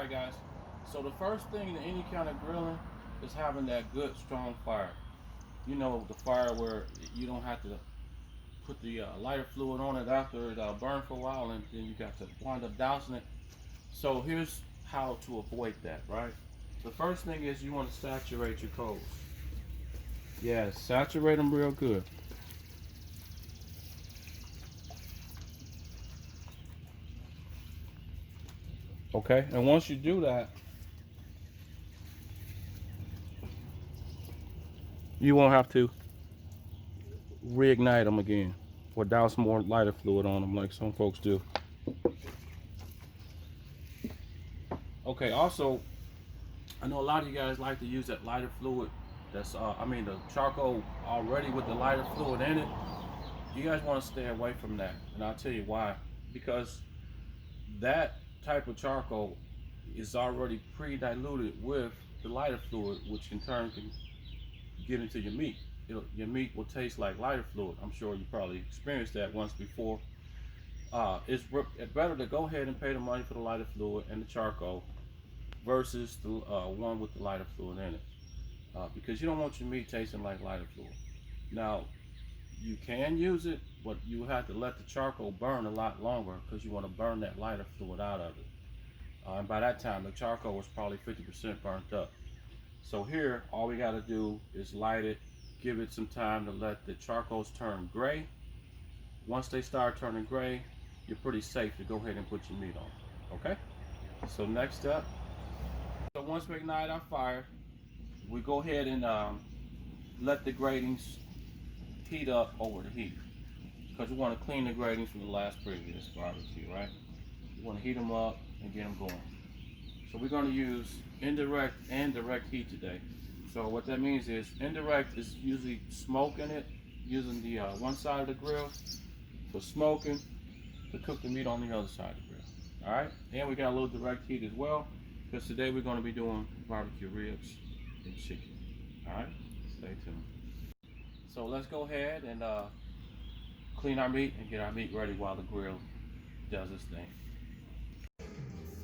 Alright guys, so the first thing in any kind of grilling is having that good strong fire. You know, the fire where you don't have to put the lighter fluid on it after it burned for a while and then you got to wind up dousing it. So here's how to avoid that, right? The first thing is you want to saturate your coals. Yeah, saturate them real good. Okay, and once you do that, you won't have to reignite them again or douse more lighter fluid on them like some folks do. Okay, also, I know a lot of you guys like to use that lighter fluid that's, the charcoal already with the lighter fluid in it. You guys want to stay away from that, and I'll tell you why. Because that type of charcoal is already pre-diluted with the lighter fluid, which in turn can get into your meat. Your meat will taste like lighter fluid. I'm sure you probably experienced that once before. It's better to go ahead and pay the money for the lighter fluid and the charcoal versus the one with the lighter fluid in it, because you don't want your meat tasting like lighter fluid. Now, you can use it, but you have to let the charcoal burn a lot longer because you want to burn that lighter fluid out of it. And by that time, the charcoal was probably 50% burnt up. So here, all we got to do is light it, give it some time to let the charcoals turn gray. Once they start turning gray, you're pretty safe to go ahead and put your meat on. Okay? So next step. So once we ignite our fire, we go ahead and let the gratings heat up over the heat, because we want to clean the gratings from the last previous barbecue, right? We want to heat them up and get them going. So we're going to use indirect and direct heat today. So what that means is indirect is usually smoking it, using the one side of the grill for smoking, to cook the meat on the other side of the grill. All right, and we got a little direct heat as well, because today we're going to be doing barbecue ribs and chicken. All right, stay tuned. So let's go ahead and clean our meat and get our meat ready while the grill does its thing.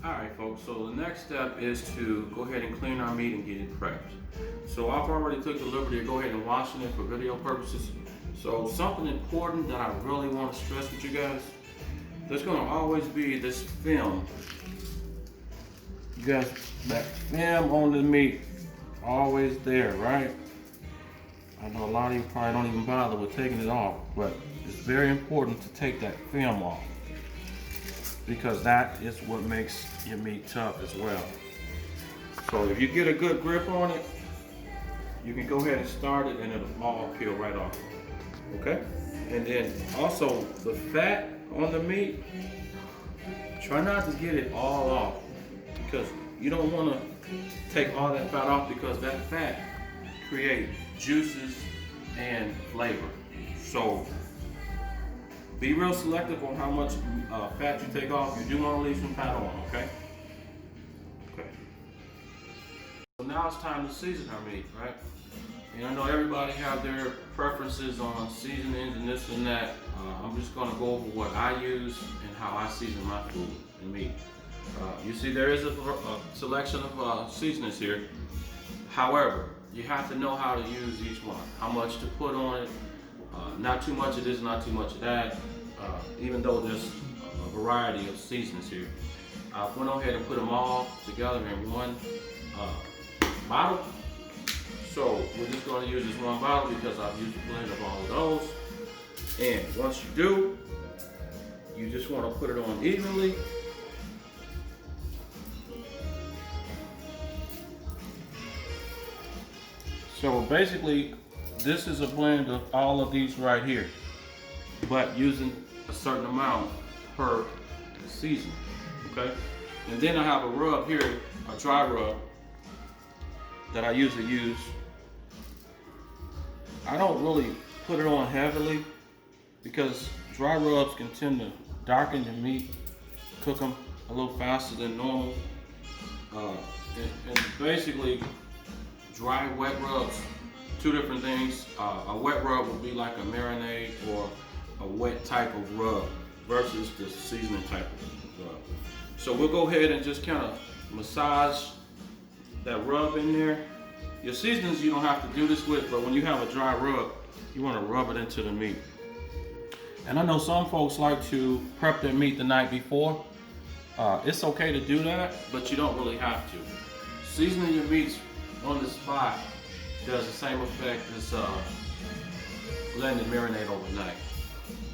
Alright folks, so the next step is to go ahead and clean our meat and get it prepped. So I've already took the liberty of go ahead and washing it for video purposes. So something important that I really want to stress with you guys, there's going to always be this film. You guys, that film on the meat, always there, right? I know a lot of you probably don't even bother with taking it off, but it's very important to take that film off, because that is what makes your meat tough as well. So if you get a good grip on it, you can go ahead and start it and it'll all peel right off. Okay? And then also the fat on the meat, try not to get it all off, because you don't want to take all that fat off, because that fat creates juices and flavor. So be real selective on how much fat you take off. You do want to leave some fat on, okay? Okay. So now it's time to season our meat, right? And I know everybody have their preferences on seasonings and this and that. I'm just going to go over what I use and how I season my food and meat. You see, there is a selection of seasonings here. However, you have to know how to use each one, how much to put on it. Not too much of this, not too much of that. Even though there's a variety of seasonings here, I went ahead and put them all together in one bottle. So we're just going to use this one bottle because I've used a blend of all of those. And once you do, you just want to put it on evenly. So basically, this is a blend of all of these right here, but using a certain amount per season, okay? And then I have a rub here, a dry rub, that I usually use. I don't really put it on heavily, because dry rubs can tend to darken your meat, cook them a little faster than normal. And basically, dry, wet rubs, two different things. A wet rub would be like a marinade or a wet type of rub versus the seasoning type of rub. So we'll go ahead and just kind of massage that rub in there. Your seasonings you don't have to do this with, but when you have a dry rub, you want to rub it into the meat. And I know some folks like to prep their meat the night before. It's okay to do that, but you don't really have to. Seasoning your meats on the spot does the same effect as letting it marinate overnight.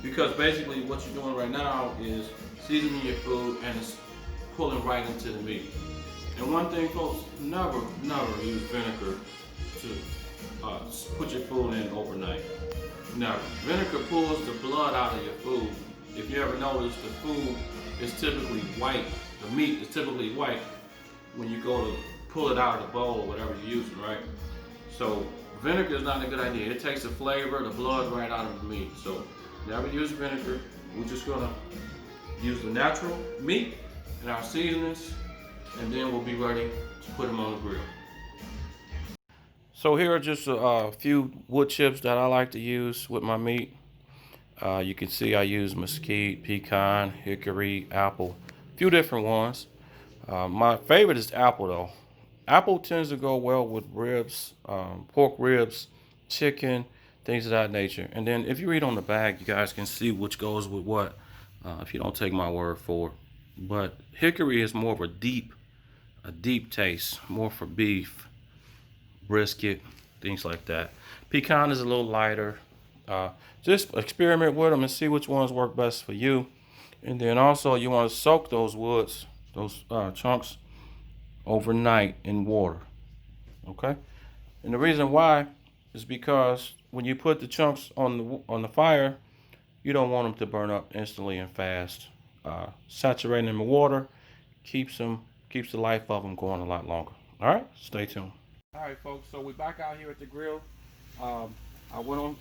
Because basically what you're doing right now is seasoning your food and it's pulling right into the meat. And one thing, folks, never use vinegar to put your food in overnight. Never. Vinegar pulls the blood out of your food. If you ever notice, the food is typically white. The meat is typically white when you go to pull it out of the bowl or whatever you're using, right? So vinegar is not a good idea. It takes the flavor, the blood right out of the meat. So never use vinegar. We're just gonna use the natural meat and our seasonings, and then we'll be ready to put them on the grill. So here are just a few wood chips that I like to use with my meat. You can see I use mesquite, pecan, hickory, apple, a few different ones. My favorite is apple though. Apple tends to go well with ribs, pork ribs, chicken, things of that nature. And then if you read on the bag, you guys can see which goes with what, if you don't take my word for it. But hickory is more of a deep taste, more for beef, brisket, things like that. Pecan is a little lighter. Just experiment with them and see which ones work best for you. And then also you want to soak those woods, those chunks, overnight in water. Okay. And the reason why is because when you put the chunks on the fire, you don't want them to burn up instantly and fast. Saturating them in water keeps the life of them going a lot longer. All right, stay tuned. All right, folks. So we're back out here at the grill. I went on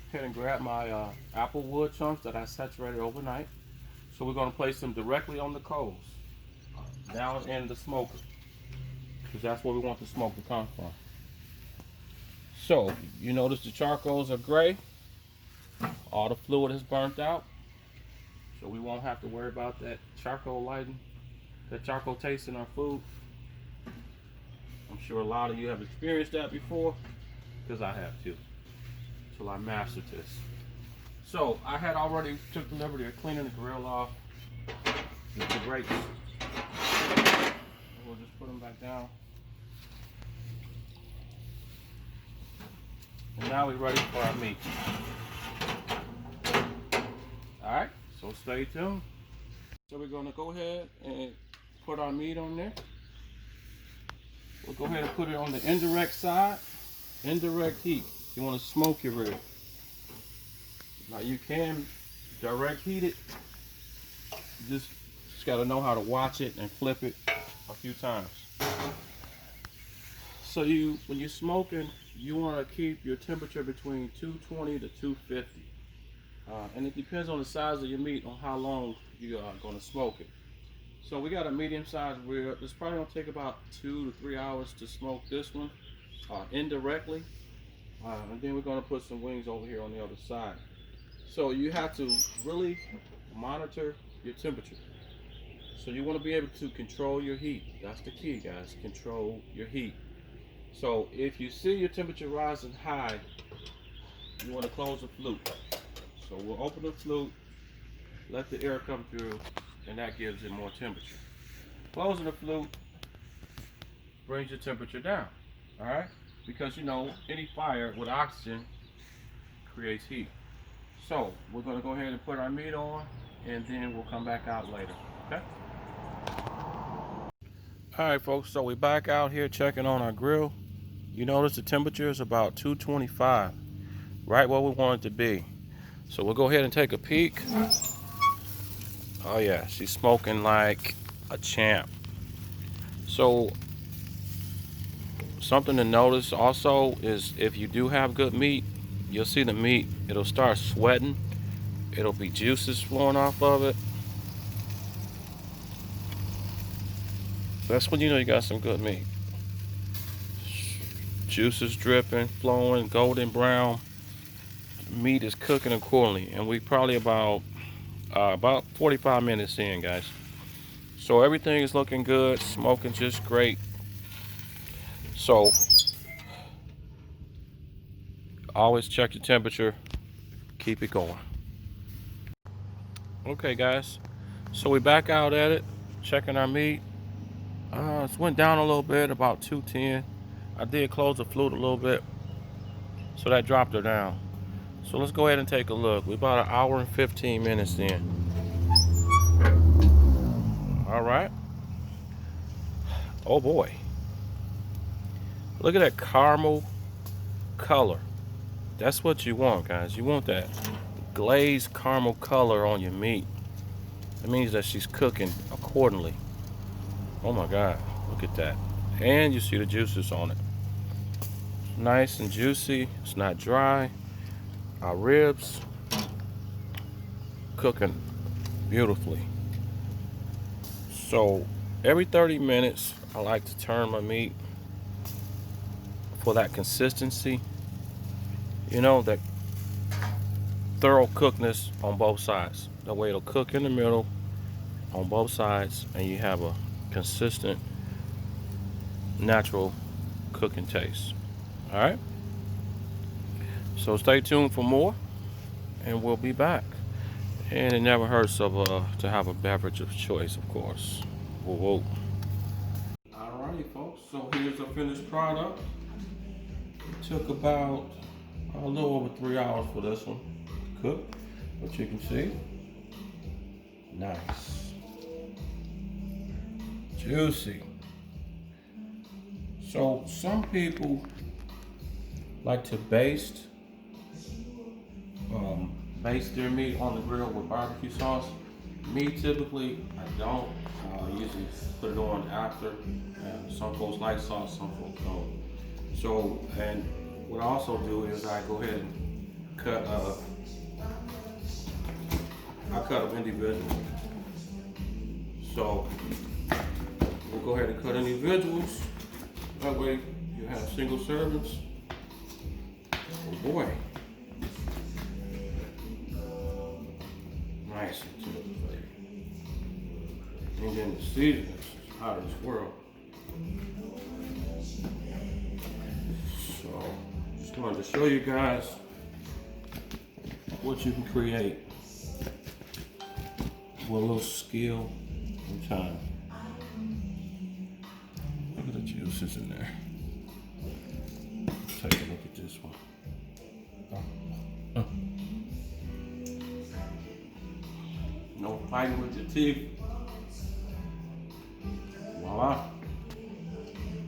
ahead and grabbed my apple wood chunks that I saturated overnight. So we're going to place them directly on the coals, down in the smoker, because that's where we want the smoke to come from. So you notice the charcoals are gray. All the fluid is burnt out. So we won't have to worry about that charcoal lighting, that charcoal taste in our food. I'm sure a lot of you have experienced that before, because I have too, till I mastered this. So I had already took the liberty of cleaning the grill off with the brakes. We'll just put them back down. And now we're ready for our meat. Alright, so stay tuned. So we're gonna go ahead and put our meat on there. We'll go ahead and put it on the indirect side, indirect heat. You want to smoke your rib. Now you can direct heat it. You just got to know how to watch it and flip it a few times. So when you're smoking, you want to keep your temperature between 220 to 250. And it depends on the size of your meat on how long you are going to smoke it. So we got a medium-sized rib. It's probably going to take about 2 to 3 hours to smoke this one indirectly. And then we're going to put some wings over here on the other side. So you have to really monitor your temperature. So you want to be able to control your heat. That's the key, guys. Control your heat. So if you see your temperature rising high, you want to close the flute. So we'll open the flute, let the air come through, and that gives it more temperature. Closing the flute brings your temperature down. All right? Because you know, any fire with oxygen creates heat. So we're going to go ahead and put our meat on, and then we'll come back out later. Okay? All right, folks. So we're back out here checking on our grill. You notice the temperature is about 225, right where we want it to be. So we'll go ahead and take a peek. Oh yeah, she's smoking like a champ. So something to notice also is if you do have good meat, you'll see the meat, it'll start sweating. It'll be juices flowing off of it. That's when you know you got some good meat. Juices dripping, flowing, golden brown. Meat is cooking accordingly, and we probably about 45 minutes in, guys. So everything is looking good, smoking just great. So always check your temperature, keep it going. Okay guys, so we back out at it, checking our meat. It went down a little bit, about 210. I did close the flute a little bit, so that dropped her down. So let's go ahead and take a look. We're about an hour and 15 minutes in. All right. Oh boy. Look at that caramel color. That's what you want, guys. You want that glazed caramel color on your meat. That means that she's cooking accordingly. Oh my God, look at that. And you see the juices on it. Nice and juicy. It's not dry. Our ribs cooking beautifully. So every 30 minutes, I like to turn my meat for that consistency. You know, that thorough cookness on both sides. That way it'll cook in the middle on both sides and you have a consistent, natural cooking taste. All right. So stay tuned for more and we'll be back. And it never hurts to have a beverage of choice, of course. Whoa, whoa. Alrighty, folks. So here's the finished product. It took about a little over 3 hours for this one to cook, but you can see, nice, juicy. So some people like to baste their meat on the grill with barbecue sauce. Me, typically, I don't. I usually put it on after. Some folks like sauce, some folks don't. So, and what I also do is I go ahead and cut. I cut them individually. So we'll go ahead and cut individuals. That way you have single servings. Oh boy. Nice and tender flavor. And then the seasoning is out of this world. So just wanted to show you guys what you can create with a little skill and time. Look at the juices in there. Take a look at this one. No fighting with your teeth. Voila.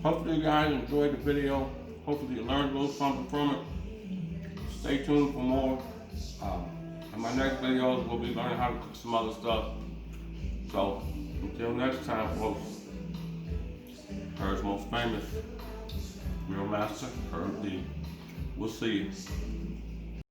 Hopefully you guys enjoyed the video. Hopefully you learned a little something from it. Stay tuned for more. In my next videos, we'll be learning how to cook some other stuff. So, until next time, folks, Her's most famous Real Master, Herb D. We'll see you.